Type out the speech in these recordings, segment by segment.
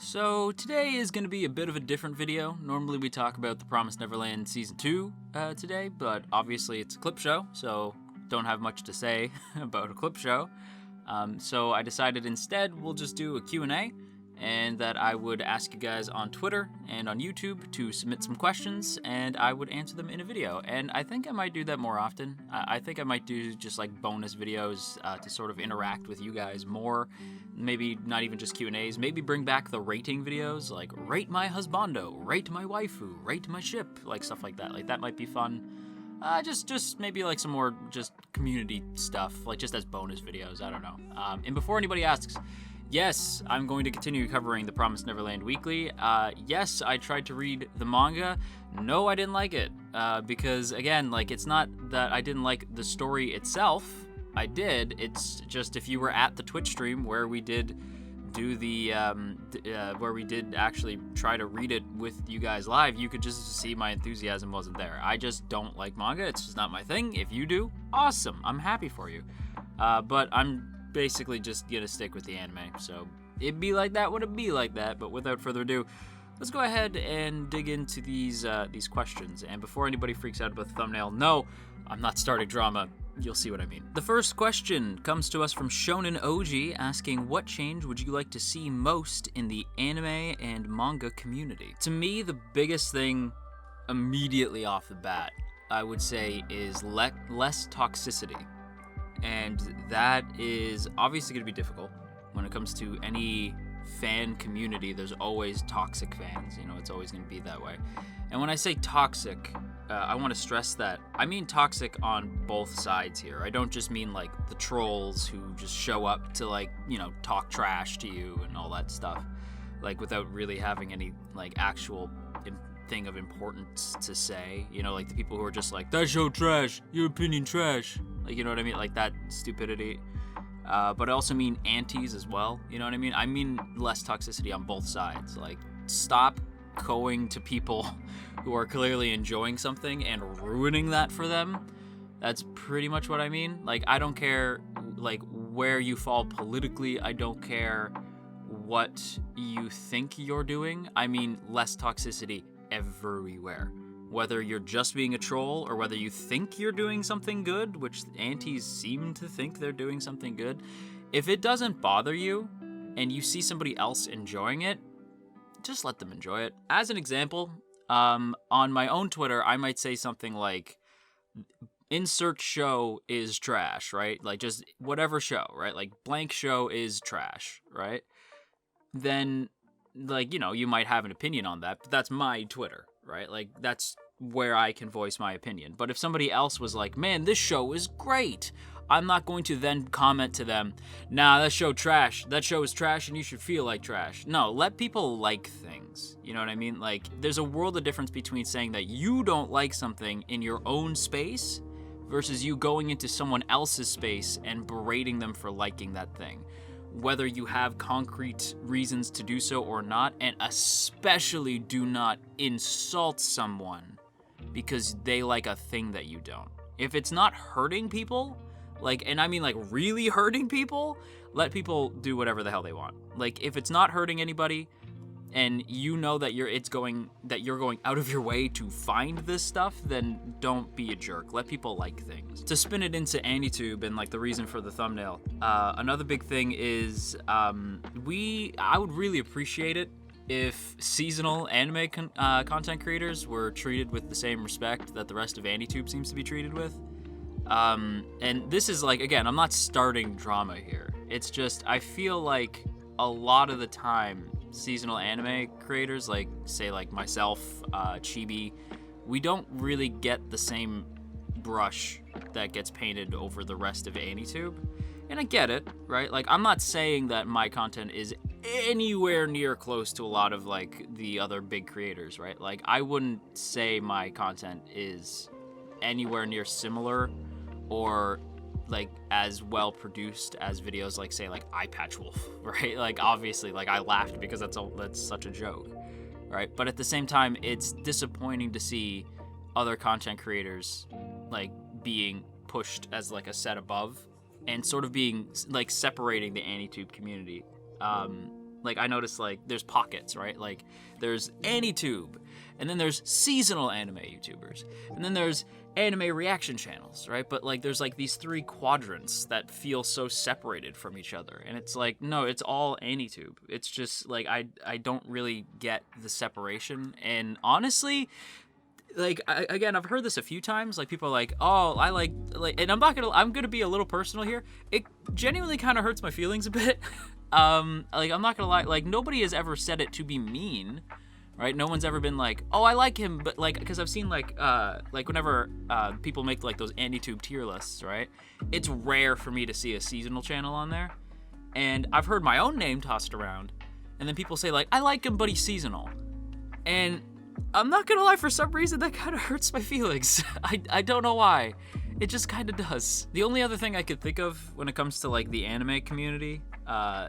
So today is going to be a bit of a different video. Normally we talk about The Promised Neverland Season 2 today, but obviously it's a clip show, so don't have much to say about a clip show. So I decided instead we'll just do a Q&A, and that I would ask you guys on Twitter and on YouTube to submit some questions, and I would answer them in a video. And I think I might do that more often. I think I might do just like bonus videos to sort of interact with you guys more. Maybe not even just Q&As. Maybe bring back the rating videos, like rate my husbando, rate my waifu, rate my ship, like stuff like that. Like that might be fun. Just maybe like some more just community stuff, like just as bonus videos. I don't know. And before anybody asks, yes, I'm going to continue covering The Promised Neverland weekly. Yes, I tried to read the manga. No, I didn't like it. Because, again, like, it's not that I didn't like the story itself. I did. It's just if you were at the Twitch stream where we did do the, where we did actually try to read it with you guys live, you could just see my enthusiasm wasn't there. I just don't like manga. It's just not my thing. If you do, awesome. I'm happy for you. But I'm basically just gonna stick with the anime, so it'd be like that when it be like that. But without further ado, let's go ahead and dig into these questions. And before anybody freaks out about the thumbnail, no, I'm not starting drama. You'll see what I mean. The first question comes to us from Shonen OG, asking, what change would you like to see most in the anime and manga community? To me, the biggest thing immediately off the bat, I would say, is less toxicity. And that is obviously going to be difficult. When it comes to any fan community, there's always toxic fans. You know, it's always going to be that way. And when I say toxic, I want to stress that I mean toxic on both sides here. I don't just mean like the trolls who just show up to, like, you know, talk trash to you and all that stuff, like without really having any like actual thing of importance to say. You know, like the people who are just like, that show trash, your opinion trash. Like, you know what I mean? Like that stupidity. But I also mean antis as well. You know what I mean? I mean less toxicity on both sides. Like, stop going to people who are clearly enjoying something and ruining that for them. That's pretty much what I mean. Like, I don't care, like, where you fall politically. I don't care what you think you're doing. I mean less toxicity everywhere. Whether you're just being a troll or whether you think you're doing something good, which antis seem to think they're doing something good, if it doesn't bother you and you see somebody else enjoying it, just let them enjoy it. As an example, on my own Twitter, I might say something like, insert show is trash, right? Like, just whatever show, right? Like, blank show is trash, right? Then, like, you know, you might have an opinion on that, but that's my Twitter, right? Like, that's where I can voice my opinion. But if somebody else was like, man, this show is great, I'm not going to then comment to them, nah, that show trash. That show is trash and you should feel like trash. No, let people like things. You know what I mean? Like, there's a world of difference between saying that you don't like something in your own space versus you going into someone else's space and berating them for liking that thing. Whether you have concrete reasons to do so or not, and especially do not insult someone because they like a thing that you don't. If it's not hurting people, like, and I mean like really hurting people, let people do whatever the hell they want. Like, if it's not hurting anybody and you know that you're going out of your way to find this stuff, then don't be a jerk. Let people like things. To spin it into AniTube and like the reason for the thumbnail, another big thing is I would really appreciate it if seasonal anime content creators were treated with the same respect that the rest of AniTube seems to be treated with. And this is like, again, I'm not starting drama here. It's just, I feel like a lot of the time, seasonal anime creators, like, say, like myself, Chibi, we don't really get the same brush that gets painted over the rest of AniTube. And I get it, right? Like, I'm not saying that my content is anywhere near close to a lot of, like, the other big creators, right? Like, I wouldn't say my content is anywhere near similar or like as well produced as videos like, say, like Eye Patch Wolf, right? Like, obviously, like, I laughed because that's such a joke, right? But at the same time, it's disappointing to see other content creators like being pushed as like a set above and sort of being like separating the AniTube community. Like, I noticed, like, there's pockets, right? Like, there's AniTube, and then there's seasonal anime YouTubers, and then there's anime reaction channels, right? But, like, there's, like, these 3 quadrants that feel so separated from each other. And it's like, no, it's all AniTube. It's just, like, I don't really get the separation. And honestly, like, again, I've heard this a few times. Like, people are like, oh, I like, and I'm gonna be a little personal here. It genuinely kind of hurts my feelings a bit. Like, I'm not gonna lie, like, nobody has ever said it to be mean, right? No one's ever been like, oh, I like him, but, like, because I've seen, like whenever, people make, like, those AniTube tier lists, right? It's rare for me to see a seasonal channel on there, and I've heard my own name tossed around, and then people say, like, I like him, but he's seasonal, and I'm not gonna lie, for some reason, that kind of hurts my feelings. I don't know why. It just kind of does. The only other thing I could think of when it comes to, like, the anime community,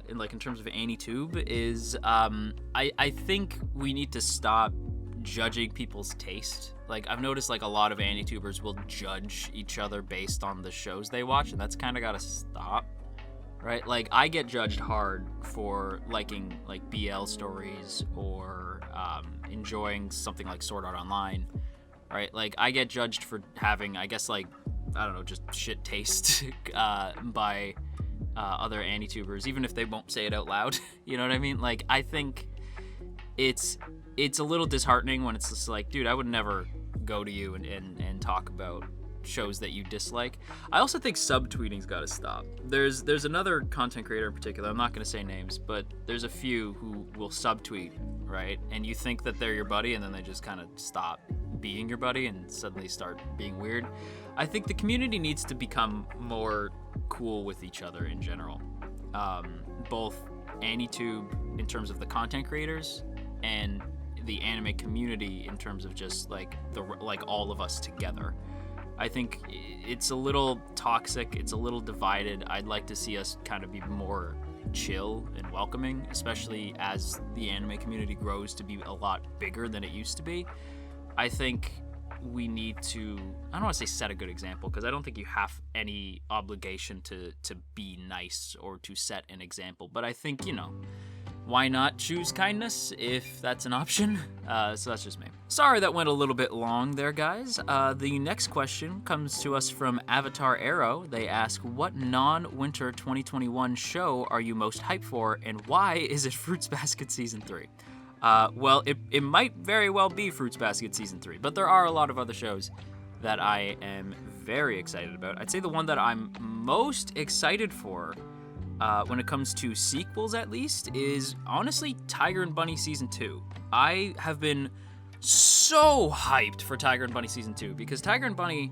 in terms of AniTube, is I think we need to stop judging people's taste. Like, I've noticed, like, a lot of AniTubers will judge each other based on the shows they watch, and that's kind of got to stop, right? Like, I get judged hard for liking, like, BL stories or enjoying something like Sword Art Online, right? Like, I get judged for having, I guess, like, I don't know, just shit taste by other AniTubers, even if they won't say it out loud. You know what I mean? Like, I think it's a little disheartening when it's just like, dude, I would never go to you and talk about shows that you dislike. I also think subtweeting's got to stop. There's another content creator in particular, I'm not going to say names, but there's a few who will subtweet, right? And you think that they're your buddy, and then they just kind of stop being your buddy and suddenly start being weird. I think the community needs to become more cool with each other in general. Both AniTube in terms of the content creators and the anime community in terms of just like all of us together. I think it's a little toxic, it's a little divided. I'd like to see us kind of be more chill and welcoming, especially as the anime community grows to be a lot bigger than it used to be. I think we need to, I don't want to say set a good example, because I don't think you have any obligation to be nice or to set an example, but I think, you know, why not choose kindness if that's an option? So that's just me. Sorry that went a little bit long there, guys. The next question comes to us from Avatar Arrow. They ask, what non-winter 2021 show are you most hyped for, and why is it Fruits Basket Season 3? Well, it might very well be Fruits Basket Season 3, but there are a lot of other shows that I am very excited about. I'd say the one that I'm most excited for, when it comes to sequels at least, is honestly Tiger and Bunny Season 2. I have been so hyped for Tiger and Bunny Season 2 because Tiger and Bunny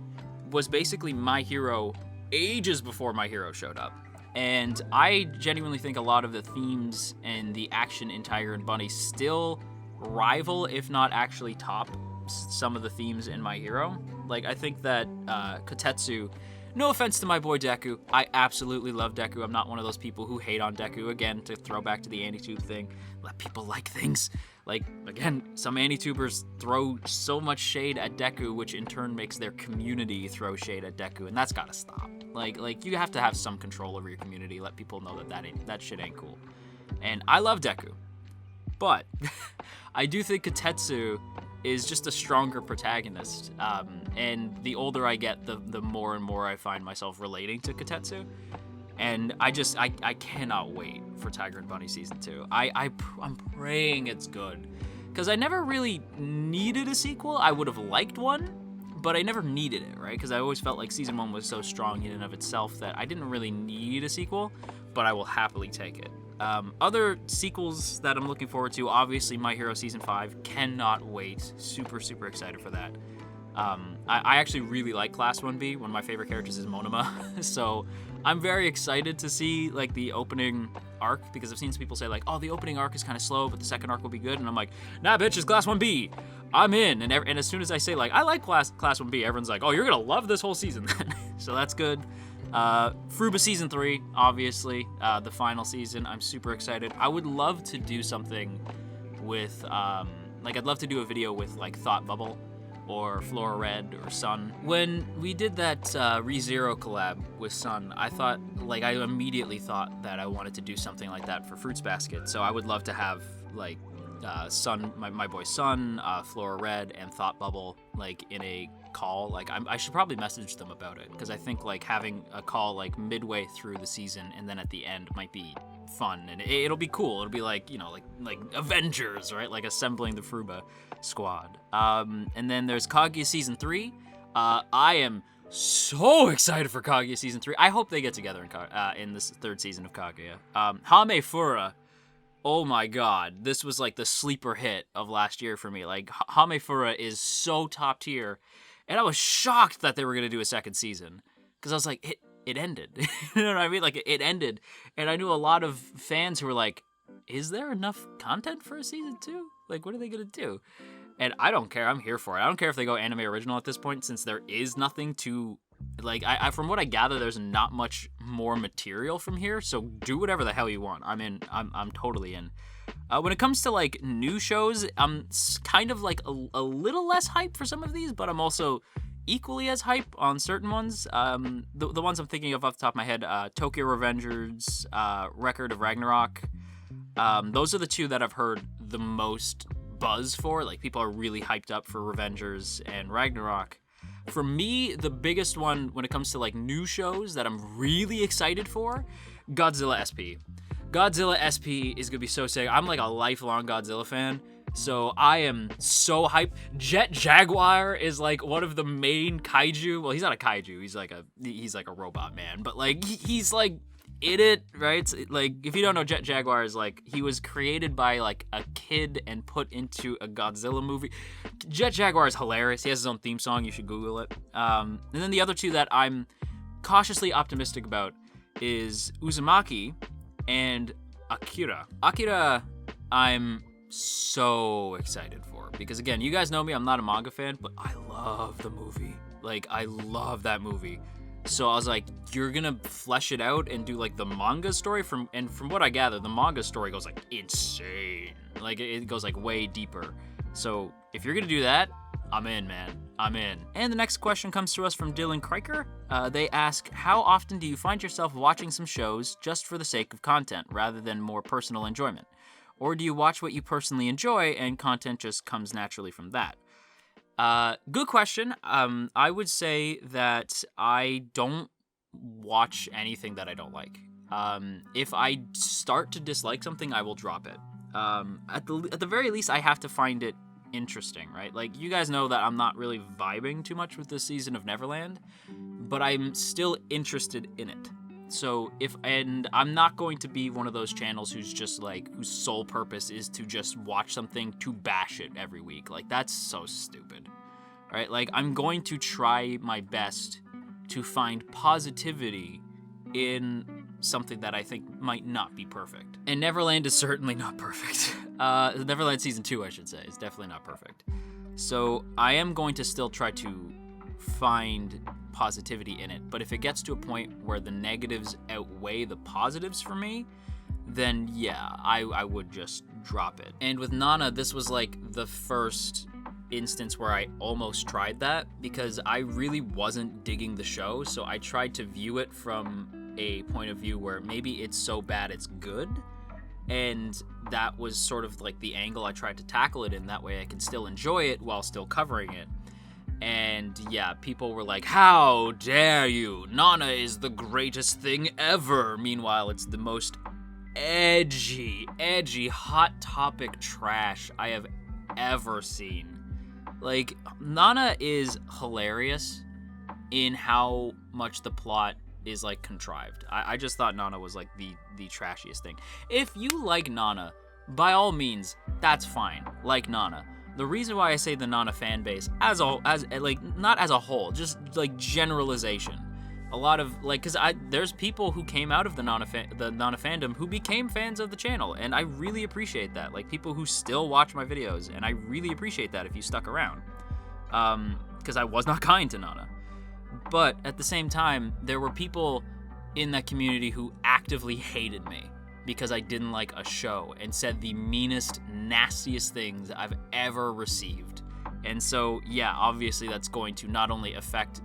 was basically My Hero ages before My Hero showed up. And I genuinely think a lot of the themes and the action in Tiger and Bunny still rival, if not actually top, some of the themes in My Hero. Like, I think that Kotetsu, no offense to my boy Deku, I absolutely love Deku. I'm not one of those people who hate on Deku. Again, to throw back to the AniTube thing, let people like things. Like, again, some AniTubers throw so much shade at Deku, which in turn makes their community throw shade at Deku, and that's gotta stop. Like you have to have some control over your community. Let people know that shit ain't cool. And I love Deku, but I do think Kotetsu is just a stronger protagonist. And the older I get, the more and more I find myself relating to Kotetsu. And I cannot wait for Tiger and Bunny Season 2. I'm praying it's good. Because I never really needed a sequel. I would have liked one, but I never needed it, right? Because I always felt like Season 1 was so strong in and of itself that I didn't really need a sequel, but I will happily take it. Other sequels that I'm looking forward to, obviously My Hero Season 5, cannot wait. Super, super excited for that. I actually really like Class 1B. One of my favorite characters is Monoma. So I'm very excited to see like the opening arc, because I've seen some people say like, oh, the opening arc is kind of slow, but the second arc will be good. And I'm like, nah, bitch, it's Class 1B. I'm in. And as soon as I say like, I like Class 1B, everyone's like, oh, you're going to love this whole season then. So that's good. Fruba Season 3, obviously, the final season. I'm super excited. I would love to do something with, I'd love to do a video with like Thought Bubble, or Flora Red or Sun. When we did that ReZero collab with Sun, I immediately thought that I wanted to do something like that for Fruits Basket. So I would love to have like Sun, my boy Sun, Flora Red, and Thought Bubble like in a call. Like I should probably message them about it, because I think like having a call like midway through the season and then at the end might be fun, and it'll be cool. It'll be like, you know, like Avengers, right? Like assembling the Fruba squad. And then there's Kaguya Season 3. I am so excited for Kaguya Season 3. I hope they get together in this third season of Kaguya. Hame Fura, oh my god, this was like the sleeper hit of last year for me. Like Hame Fura is so top tier, and I was shocked that they were gonna do a second season, because I was like, it ended. You know what I mean? Like it ended, and I knew a lot of fans who were like, is there enough content for a season 2? Like, what are they gonna do? And I don't care. I'm here for it. I don't care if they go anime original at this point, since there is nothing to, like, I from what I gather, there's not much more material from here. So do whatever the hell you want. I'm in. I'm totally in. When it comes to like new shows, I'm kind of like a little less hype for some of these, but I'm also equally as hype on certain ones. The ones I'm thinking of off the top of my head, Tokyo Revengers, Record of Ragnarok. Those are the two that I've heard the most buzz for. Like, people are really hyped up for Revengers and Ragnarok. For me, the biggest one when it comes to like new shows that I'm really excited for, Godzilla SP. Godzilla SP is gonna be so sick. I'm like a lifelong Godzilla fan, so I am so hyped. Jet Jaguar is like one of the main kaiju. Well, he's not a kaiju. He's like a robot man, but like he's like in it, right? It's like, if you don't know, Jet Jaguar is like, he was created by like a kid and put into a Godzilla movie. Jet Jaguar is hilarious. He has his own theme song. You should Google it. And then the other two that I'm cautiously optimistic about is Uzumaki and Akira. Akira, I'm so excited for, because again, you guys know me, I'm not a manga fan, but I love the movie. Like, I love that movie. So I was like, you're gonna flesh it out and do like the manga story from what I gather, the manga story goes like insane. Like, it goes like way deeper. So if you're gonna do that, I'm in, man. I'm in. And the next question comes to us from Dylan Kriker. They ask, how often do you find yourself watching some shows just for the sake of content rather than more personal enjoyment? Or do you watch what you personally enjoy and content just comes naturally from that? Good question. I would say that I don't watch anything that I don't like. If I start to dislike something, I will drop it. At the very least, I have to find it interesting, right? Like, you guys know that I'm not really vibing too much with this season of Neverland, but I'm still interested in it. So I'm not going to be one of those channels who's just like, whose sole purpose is to just watch something to bash it every week. Like, that's so stupid, right? Like, I'm going to try my best to find positivity in something that I think might not be perfect. And Neverland is certainly not perfect. Neverland Season 2, I should say, is definitely not perfect. So I am going to still try to find positivity in it, but if it gets to a point where the negatives outweigh the positives for me, then yeah, I would just drop it. And with Nana, this was like the first instance where I almost tried that, because I really wasn't digging the show, so I tried to view it from a point of view where maybe it's so bad it's good, and that was sort of like the angle I tried to tackle it in. That way I can still enjoy it while still covering it. And yeah, people were like, how dare you? Nana is the greatest thing ever. Meanwhile, it's the most edgy, hot topic trash I have ever seen. Like, Nana is hilarious in how much the plot is like contrived. I just thought Nana was like the trashiest thing. If you like Nana, by all means, that's fine. Like Nana. The reason why I say the Nana fan base as like, not as a whole, just like generalization. A lot of like, cause there's people who came out of the Nana fandom who became fans of the channel, and I really appreciate that. Like, people who still watch my videos, and I really appreciate that if you stuck around. Cause I was not kind to Nana. But at the same time, there were people in that community who actively hated me because I didn't like a show and said the meanest, nastiest things I've ever received. And so, yeah, obviously that's going to not only affect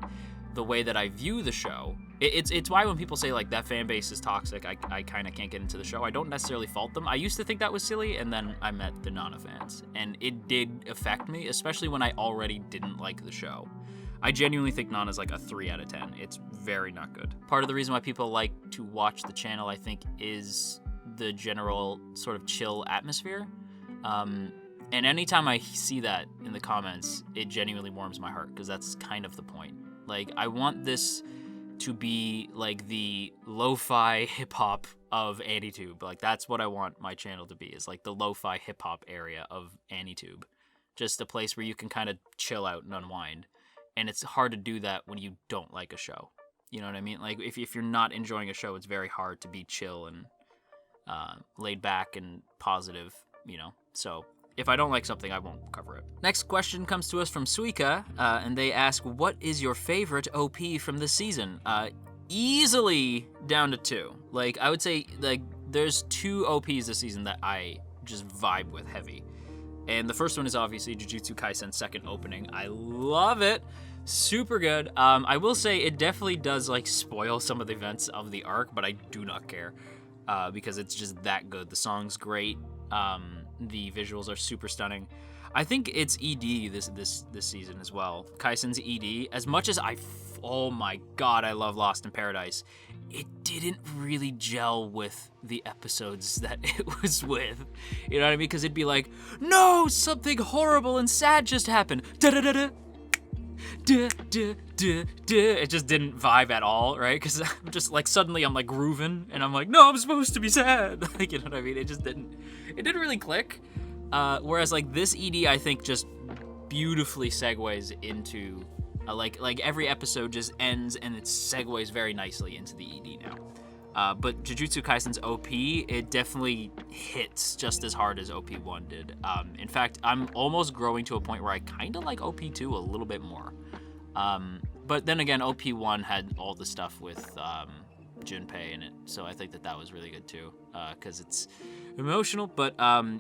the way that I view the show. It's why when people say, like, that fan base is toxic, I kind of can't get into the show. I don't necessarily fault them. I used to think that was silly, and then I met the Nana fans. And it did affect me, especially when I already didn't like the show. I genuinely think Nana's like a 3 out of 10. It's very not good. Part of the reason why people like to watch the channel, I think, is the general sort of chill atmosphere. And anytime I see that in the comments, it genuinely warms my heart, because that's kind of the point. Like, I want this to be like the lo-fi hip-hop of AniTube. Like, that's what I want my channel to be, is like the lo-fi hip-hop area of AniTube. Just a place where you can kind of chill out and unwind. And it's hard to do that when you don't like a show. You know what I mean? Like, if you're not enjoying a show, it's very hard to be chill and laid back and positive, you know? So if I don't like something, I won't cover it. Next question comes to us from Suika, and they ask, what is your favorite OP from this season? Easily down to 2. Like, I would say, like, there's 2 OPs this season that I just vibe with heavy. And the first one is obviously Jujutsu Kaisen's second opening. I love it. Super good. I will say it definitely does, like, spoil some of the events of the arc, but I do not care, because it's just that good. The song's great. The visuals are super stunning. I think it's ED this season as well. Kaisen's ED. As much as oh my god, I love Lost in Paradise, it didn't really gel with the episodes that it was with. You know what I mean? Because it'd be like, no, something horrible and sad just happened. Da-da-da-da. It just didn't vibe at all, right? Because I'm just like, suddenly I'm like grooving, and I'm like, no, I'm supposed to be sad. Like, you know what I mean? It didn't really click. Whereas like this ED, I think, just beautifully segues into like every episode just ends and it segues very nicely into the ED now. But Jujutsu Kaisen's OP, it definitely hits just as hard as OP1 did. In fact, I'm almost growing to a point where I kind of like OP2 a little bit more. But then again, OP1 had all the stuff with Junpei in it, so I think that was really good too, because it's emotional. But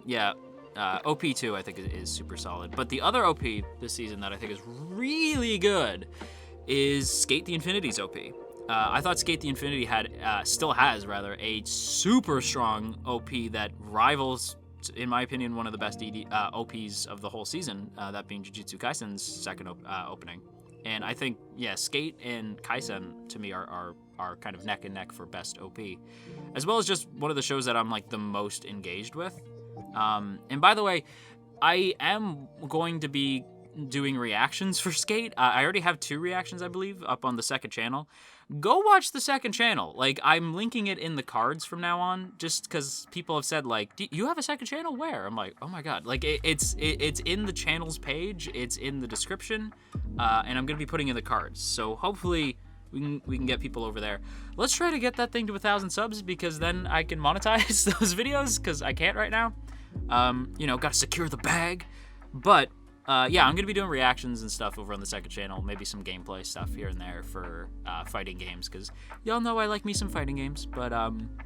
yeah, OP2 I think is super solid. But the other OP this season that I think is really good is Skate the Infinity's OP. I thought Skate the Infinity still has a super strong OP that rivals, in my opinion, one of the best OPs of the whole season, that being Jujutsu Kaisen's second opening. And I think, yeah, Skate and Kaisen, to me, are kind of neck and neck for best OP. As well as just one of the shows that I'm, like, the most engaged with. And by the way, I am going to be doing reactions for Skate. I already have 2 reactions, I believe, up on the second channel. Go watch the second channel. Like, I'm linking it in the cards from now on, just because people have said, like, do you have a second channel? Where? I'm like, oh my god. Like, it's in the channel's page, it's in the description, and I'm gonna be putting in the cards. So hopefully we can get people over there. Let's try to get that thing to 1,000 subs, because then I can monetize those videos, because I can't right now. You know, gotta secure the bag. But yeah, I'm gonna be doing reactions and stuff over on the second channel, maybe some gameplay stuff here and there for fighting games, because y'all know I like me some fighting games. But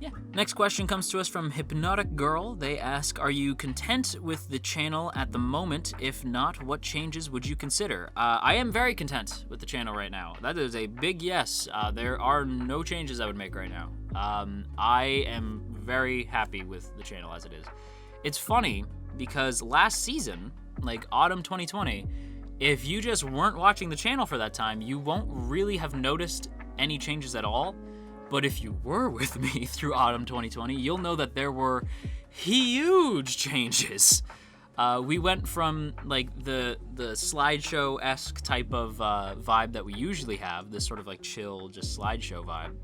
yeah. Next question comes to us from Hypnotic Girl. They ask, are you content with the channel at the moment? If not, what changes would you consider? I am very content with the channel right now. That is a big yes. There are no changes I would make right now. I am very happy with the channel as it is. It's funny, because last season, like autumn 2020, if you just weren't watching the channel for that time, you won't really have noticed any changes at all. But if you were with me through autumn 2020, you'll know that there were huge changes. We went from like the slideshow-esque type of vibe that we usually have, this sort of like chill, just slideshow vibe.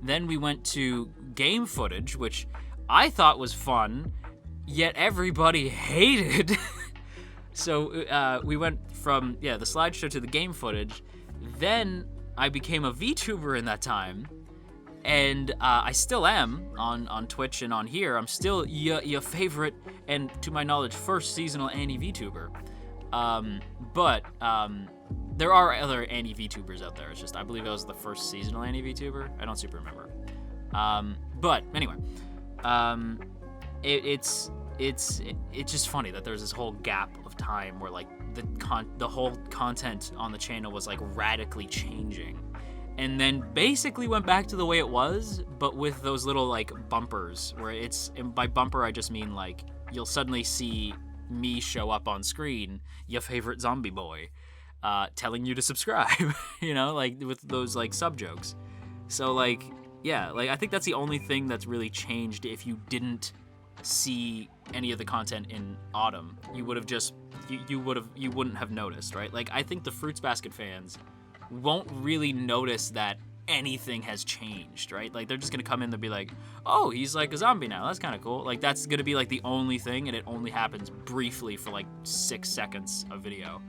Then we went to game footage, which I thought was fun, yet everybody hated. So we went from, yeah, the slideshow to the game footage. Then I became a VTuber in that time. And I still am on Twitch and on here. I'm still your favorite and, to my knowledge, first seasonal Annie VTuber. But there are other Annie VTubers out there. It's just, I believe I was the first seasonal Annie VTuber. I don't super remember. But anyway, it's it's just funny that there's this whole gap of time where like the whole content on the channel was like radically changing, and then basically went back to the way it was, but with those little like bumpers where and by bumper I just mean like you'll suddenly see me show up on screen, your favorite zombie boy, telling you to subscribe, you know, like with those like sub jokes. So like, yeah, like I think that's the only thing that's really changed. If you didn't see any of the content in Autumn, you would have just you wouldn't have noticed, right? Like I think the Fruits Basket fans won't really notice that anything has changed, right? Like they're just gonna come in and be like, oh, he's like a zombie now, that's kind of cool. Like that's gonna be like the only thing, and it only happens briefly for like 6 seconds of video.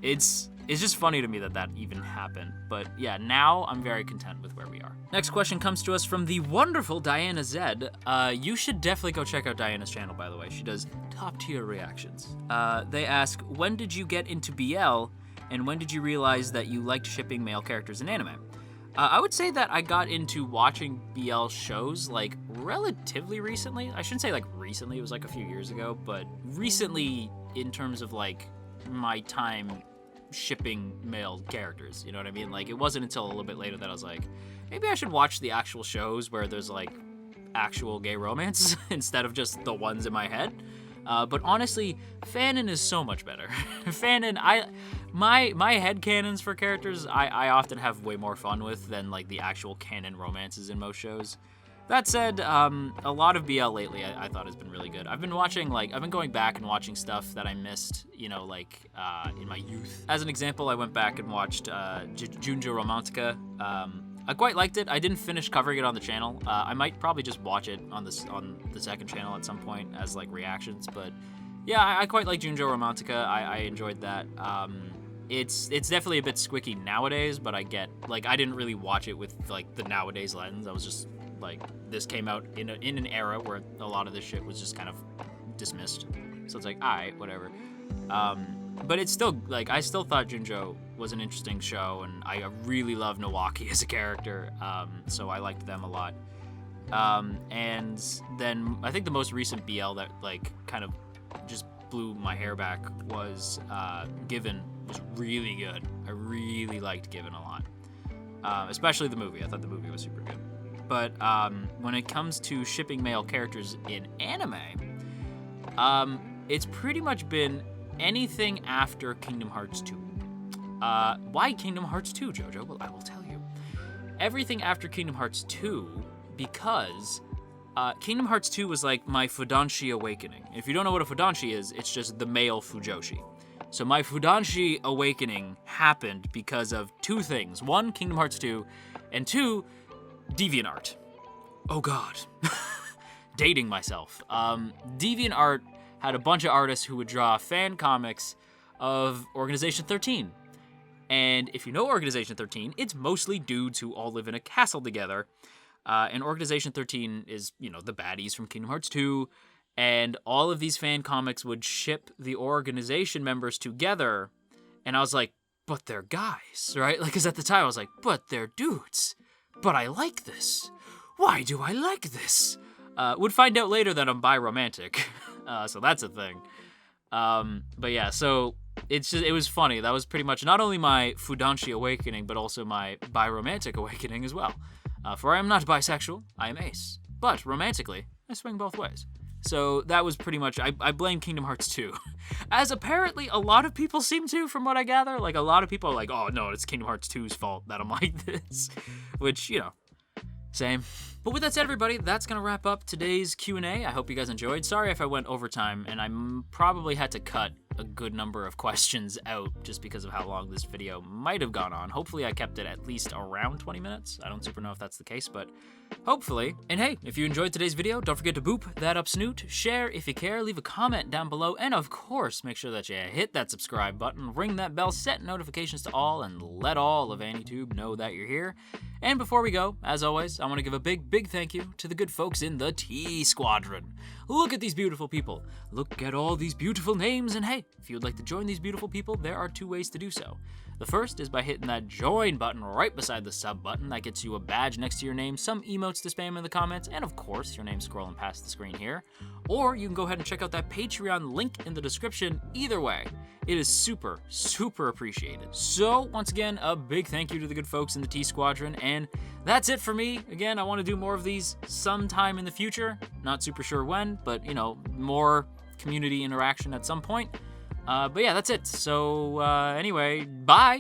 It's just funny to me that even happened. But yeah, now I'm very content with where we are. Next question comes to us from the wonderful Diana Zed. You should definitely go check out Diana's channel, by the way. She does top tier reactions. They ask, when did you get into BL, and when did you realize that you liked shipping male characters in anime? I would say that I got into watching BL shows like relatively recently. I shouldn't say like recently, it was like a few years ago, but recently in terms of like my time shipping male characters, you know what I mean? Like it wasn't until a little bit later that I was like, maybe I should watch the actual shows where there's like actual gay romance instead of just the ones in my head. But honestly, fanon is so much better. Fanon, my headcanons for characters, I often have way more fun with than like the actual canon romances in most shows. That said, a lot of BL lately I thought has been really good. I've been going back and watching stuff that I missed, you know, like in my youth. As an example, I went back and watched Junjo Romantica. I quite liked it. I didn't finish covering it on the channel. I might probably just watch it on the second channel at some point as like reactions. But yeah, I quite like Junjo Romantica. I enjoyed that. It's definitely a bit squicky nowadays, but I didn't really watch it with like the nowadays lens. I was just like, this came out in an era where a lot of this shit was just kind of dismissed. So it's like, alright, whatever. But it's still, like, I still thought Junjo was an interesting show, and I really love Nawaki as a character, so I liked them a lot. And then I think the most recent BL that, like, kind of just blew my hair back was Given. Was really good. I really liked Given a lot. Especially the movie. I thought the movie was super good. But when it comes to shipping male characters in anime, it's pretty much been anything after Kingdom Hearts 2. Why Kingdom Hearts 2, JoJo? Well, I will tell you. Everything after Kingdom Hearts 2, because Kingdom Hearts 2 was like my Fudanshi awakening. If you don't know what a Fudanshi is, it's just the male Fujoshi. So my Fudanshi awakening happened because of two things. One, Kingdom Hearts 2, and two, DeviantArt. Oh god. Dating myself. DeviantArt had a bunch of artists who would draw fan comics of Organization 13. And if you know Organization 13, it's mostly dudes who all live in a castle together. And Organization 13 is, you know, the baddies from Kingdom Hearts 2. And all of these fan comics would ship the organization members together. And I was like, but they're guys, right? Like, because at the time I was like, but they're dudes. But I like this. Why do I like this? Would find out later that I'm bi-romantic. So that's a thing. But yeah, so it was funny. That was pretty much not only my Fudanshi awakening, but also my bi-romantic awakening as well. For I am not bisexual, I am ace. But romantically, I swing both ways. So that was pretty much, I blame Kingdom Hearts 2. As apparently a lot of people seem to, from what I gather. Like, a lot of people are like, oh no, it's Kingdom Hearts 2's fault that I'm like this. Which, you know, same. But with that said, everybody, that's going to wrap up today's Q&A. I hope you guys enjoyed. Sorry if I went overtime, and I probably had to cut a good number of questions out just because of how long this video might have gone on. Hopefully I kept it at least around 20 minutes. I don't super know if that's the case, but hopefully. And hey, if you enjoyed today's video, don't forget to boop that up snoot, share if you care, leave a comment down below, and of course, make sure that you hit that subscribe button, ring that bell, set notifications to all, and let all of AniTube know that you're here. And before we go, as always, I want to give a big thank you to the good folks in the T Squadron. Look at these beautiful people. Look at all these beautiful names, and hey, if you would like to join these beautiful people, there are 2 ways to do so. The first is by hitting that join button right beside the sub button. That gets you a badge next to your name, some emotes to spam in the comments, and of course, your name scrolling past the screen here. Or you can go ahead and check out that Patreon link in the description. Either way, it is super appreciated. So once again, a big thank you to the good folks in the T Squadron, and that's it for me. Again, I want to do more of these sometime in the future. Not super sure when, but you know, more community interaction at some point. But yeah, that's it. So anyway, bye!